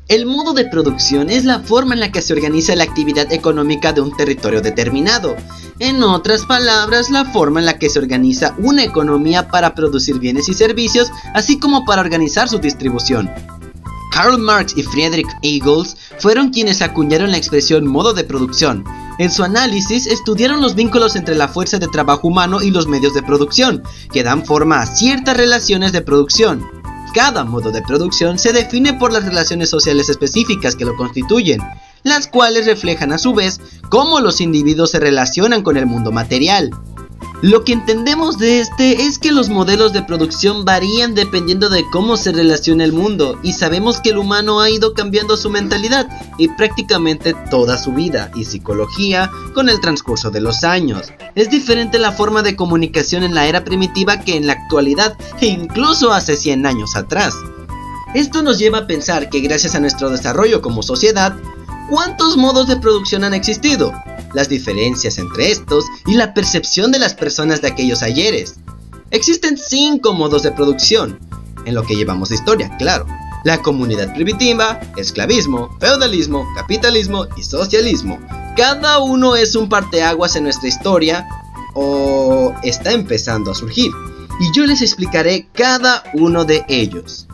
El modo de producción es la forma en la que se organiza la actividad económica de un territorio determinado. En otras palabras, la forma en la que se organiza una economía para producir bienes y servicios, así como para organizar su distribución. Karl Marx y Friedrich Engels fueron quienes acuñaron la expresión modo de producción. En su análisis, estudiaron los vínculos entre la fuerza de trabajo humano y los medios de producción, que dan forma a ciertas relaciones de producción. Cada modo de producción se define por las relaciones sociales específicas que lo constituyen, las cuales reflejan a su vez cómo los individuos se relacionan con el mundo material. Lo que entendemos de este es que los modelos de producción varían dependiendo de cómo se relaciona el mundo, y sabemos que el humano ha ido cambiando su mentalidad y prácticamente toda su vida y psicología con el transcurso de los años. Es diferente la forma de comunicación en la era primitiva que en la actualidad e incluso hace 100 años atrás. Esto nos lleva a pensar que gracias a nuestro desarrollo como sociedad, ¿cuántos modos de producción han existido? Las diferencias entre estos y la percepción de las personas de aquellos ayeres. Existen 5 modos de producción, en lo que llevamos de historia, claro. La comunidad primitiva, esclavismo, feudalismo, capitalismo y socialismo. Cada uno es un parteaguas en nuestra historia, o está empezando a surgir, y yo les explicaré cada uno de ellos.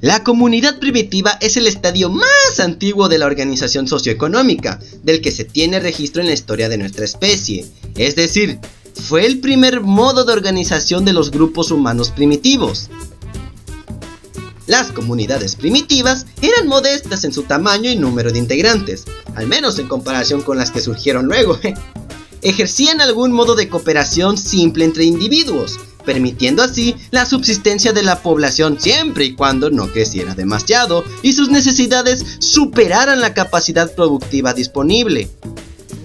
La comunidad primitiva es el estadio más antiguo de la organización socioeconómica, del que se tiene registro en la historia de nuestra especie. Es decir, fue el primer modo de organización de los grupos humanos primitivos. Las comunidades primitivas eran modestas en su tamaño y número de integrantes, al menos en comparación con las que surgieron luego. Ejercían algún modo de cooperación simple entre individuos, permitiendo así la subsistencia de la población siempre y cuando no creciera demasiado y sus necesidades superaran la capacidad productiva disponible.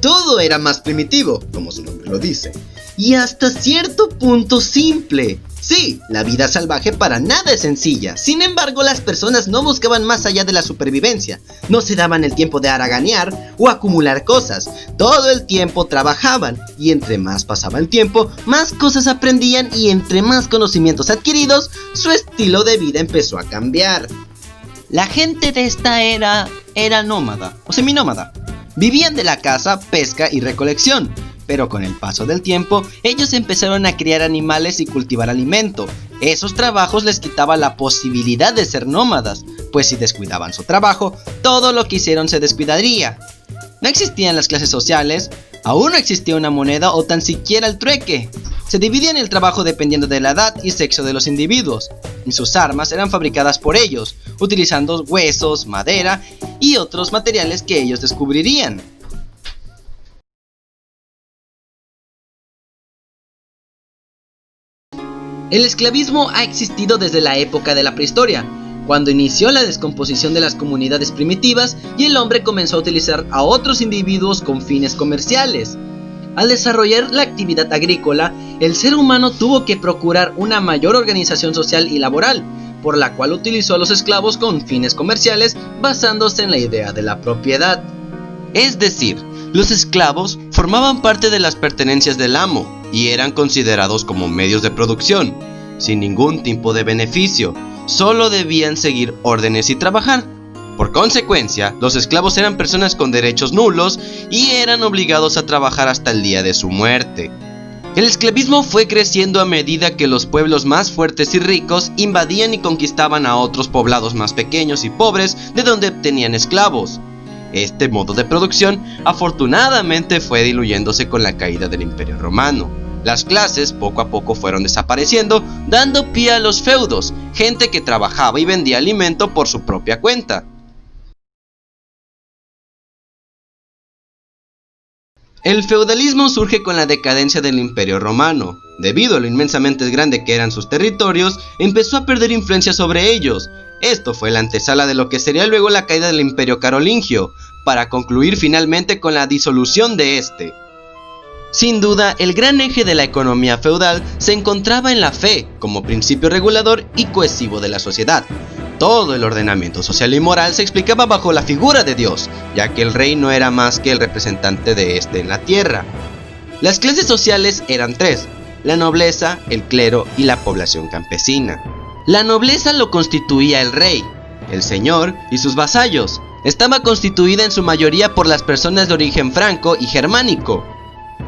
Todo era más primitivo, como su nombre lo dice, y hasta cierto punto simple. Sí, la vida salvaje para nada es sencilla. Sin embargo, las personas no buscaban más allá de la supervivencia. No se daban el tiempo de haraganear o acumular cosas. Todo el tiempo trabajaban, y entre más pasaba el tiempo, más cosas aprendían, y entre más conocimientos adquiridos, su estilo de vida empezó a cambiar. La gente de esta era nómada o seminómada. Vivían de la caza, pesca y recolección. Pero con el paso del tiempo, ellos empezaron a criar animales y cultivar alimento. Esos trabajos les quitaban la posibilidad de ser nómadas, pues si descuidaban su trabajo, todo lo que hicieron se descuidaría. No existían las clases sociales, aún no existía una moneda o tan siquiera el trueque. Se dividían el trabajo dependiendo de la edad y sexo de los individuos, y sus armas eran fabricadas por ellos, utilizando huesos, madera y otros materiales que ellos descubrirían. El esclavismo ha existido desde la época de la prehistoria, cuando inició la descomposición de las comunidades primitivas y el hombre comenzó a utilizar a otros individuos con fines comerciales. Al desarrollar la actividad agrícola, el ser humano tuvo que procurar una mayor organización social y laboral, por la cual utilizó a los esclavos con fines comerciales basándose en la idea de la propiedad. Es decir, los esclavos formaban parte de las pertenencias del amo y eran considerados como medios de producción, sin ningún tipo de beneficio, solo debían seguir órdenes y trabajar. Por consecuencia, los esclavos eran personas con derechos nulos y eran obligados a trabajar hasta el día de su muerte. El esclavismo fue creciendo a medida que los pueblos más fuertes y ricos invadían y conquistaban a otros poblados más pequeños y pobres de donde obtenían esclavos. Este modo de producción afortunadamente fue diluyéndose con la caída del Imperio Romano. Las clases poco a poco fueron desapareciendo, dando pie a los feudos, gente que trabajaba y vendía alimento por su propia cuenta. El feudalismo surge con la decadencia del Imperio Romano. Debido a lo inmensamente grande que eran sus territorios, empezó a perder influencia sobre ellos. Esto fue la antesala de lo que sería luego la caída del Imperio Carolingio, para concluir finalmente con la disolución de este. Sin duda, el gran eje de la economía feudal se encontraba en la fe, como principio regulador y cohesivo de la sociedad. Todo el ordenamiento social y moral se explicaba bajo la figura de Dios, ya que el rey no era más que el representante de éste en la tierra. Las clases sociales eran tres: la nobleza, el clero y la población campesina. La nobleza lo constituía el rey, el señor y sus vasallos. Estaba constituida en su mayoría por las personas de origen franco y germánico.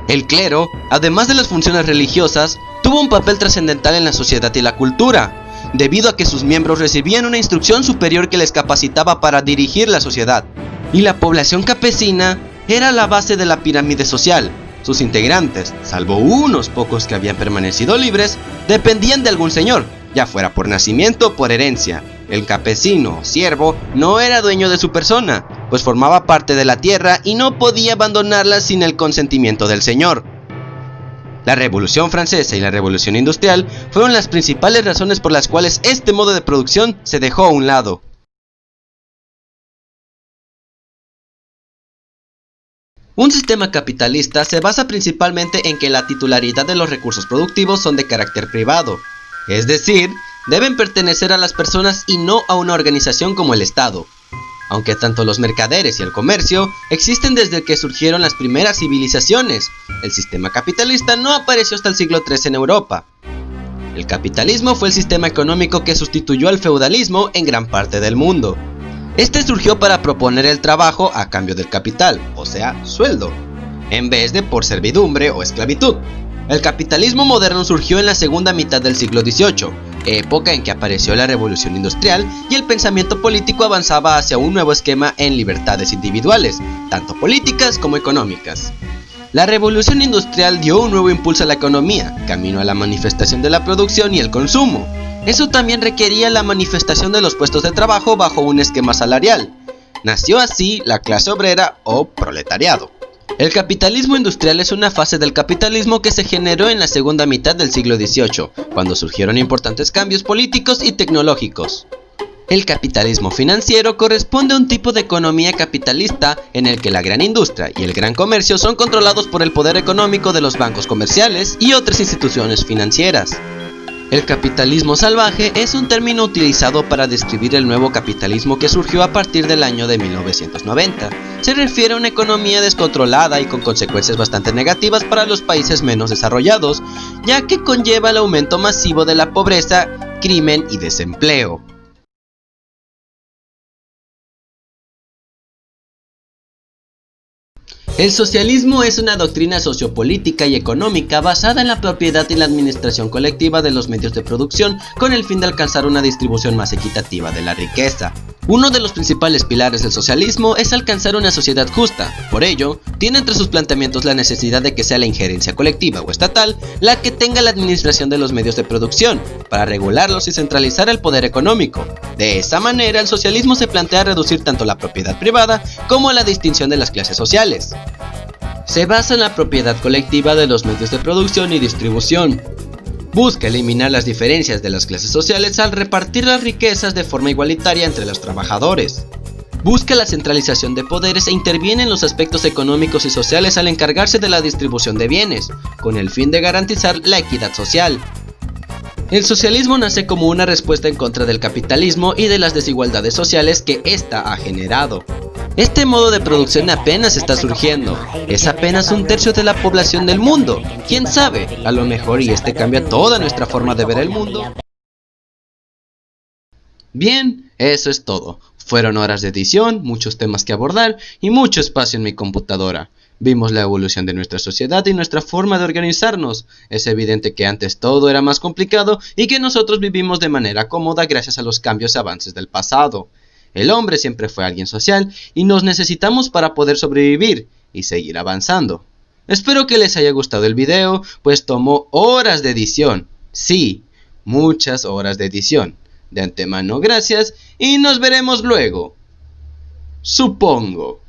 El clero, además de las funciones religiosas, tuvo un papel trascendental en la sociedad y la cultura, debido a que sus miembros recibían una instrucción superior que les capacitaba para dirigir la sociedad. Y la población campesina era la base de la pirámide social. Sus integrantes, salvo unos pocos que habían permanecido libres, dependían de algún señor, ya fuera por nacimiento o por herencia. El campesino, siervo, no era dueño de su persona, pues formaba parte de la tierra y no podía abandonarla sin el consentimiento del señor. La Revolución Francesa y la Revolución Industrial fueron las principales razones por las cuales este modo de producción se dejó a un lado. Un sistema capitalista se basa principalmente en que la titularidad de los recursos productivos son de carácter privado, es decir, deben pertenecer a las personas y no a una organización como el Estado. Aunque tanto los mercaderes y el comercio existen desde que surgieron las primeras civilizaciones, el sistema capitalista no apareció hasta el siglo III en Europa. El capitalismo fue el sistema económico que sustituyó al feudalismo en gran parte del mundo. Este surgió para proponer el trabajo a cambio del capital, o sea, sueldo, en vez de por servidumbre o esclavitud. El capitalismo moderno surgió en la segunda mitad del siglo XVIII, época en que apareció la Revolución Industrial y el pensamiento político avanzaba hacia un nuevo esquema en libertades individuales, tanto políticas como económicas. La Revolución Industrial dio un nuevo impulso a la economía, camino a la manifestación de la producción y el consumo. Eso también requería la manifestación de los puestos de trabajo bajo un esquema salarial. Nació así la clase obrera o proletariado. El capitalismo industrial es una fase del capitalismo que se generó en la segunda mitad del siglo XVIII, cuando surgieron importantes cambios políticos y tecnológicos. El capitalismo financiero corresponde a un tipo de economía capitalista en el que la gran industria y el gran comercio son controlados por el poder económico de los bancos comerciales y otras instituciones financieras. El capitalismo salvaje es un término utilizado para describir el nuevo capitalismo que surgió a partir del año de 1990. Se refiere a una economía descontrolada y con consecuencias bastante negativas para los países menos desarrollados, ya que conlleva el aumento masivo de la pobreza, crimen y desempleo. El socialismo es una doctrina sociopolítica y económica basada en la propiedad y la administración colectiva de los medios de producción con el fin de alcanzar una distribución más equitativa de la riqueza. Uno de los principales pilares del socialismo es alcanzar una sociedad justa. Por ello, tiene entre sus planteamientos la necesidad de que sea la injerencia colectiva o estatal la que tenga la administración de los medios de producción, para regularlos y centralizar el poder económico. De esa manera, el socialismo se plantea reducir tanto la propiedad privada como la distinción de las clases sociales. Se basa en la propiedad colectiva de los medios de producción y distribución. Busca eliminar las diferencias de las clases sociales al repartir las riquezas de forma igualitaria entre los trabajadores. Busca la centralización de poderes e interviene en los aspectos económicos y sociales al encargarse de la distribución de bienes, con el fin de garantizar la equidad social. El socialismo nace como una respuesta en contra del capitalismo y de las desigualdades sociales que ésta ha generado. Este modo de producción apenas está surgiendo, es apenas 1/3 de la población del mundo. ¿Quién sabe? A lo mejor y este cambia toda nuestra forma de ver el mundo. Bien, eso es todo. Fueron horas de edición, muchos temas que abordar y mucho espacio en mi computadora. Vimos la evolución de nuestra sociedad y nuestra forma de organizarnos. Es evidente que antes todo era más complicado y que nosotros vivimos de manera cómoda gracias a los cambios y avances del pasado. El hombre siempre fue alguien social y nos necesitamos para poder sobrevivir y seguir avanzando. Espero que les haya gustado el video, pues tomó horas de edición. Sí, muchas horas de edición. De antemano gracias y nos veremos luego. Supongo.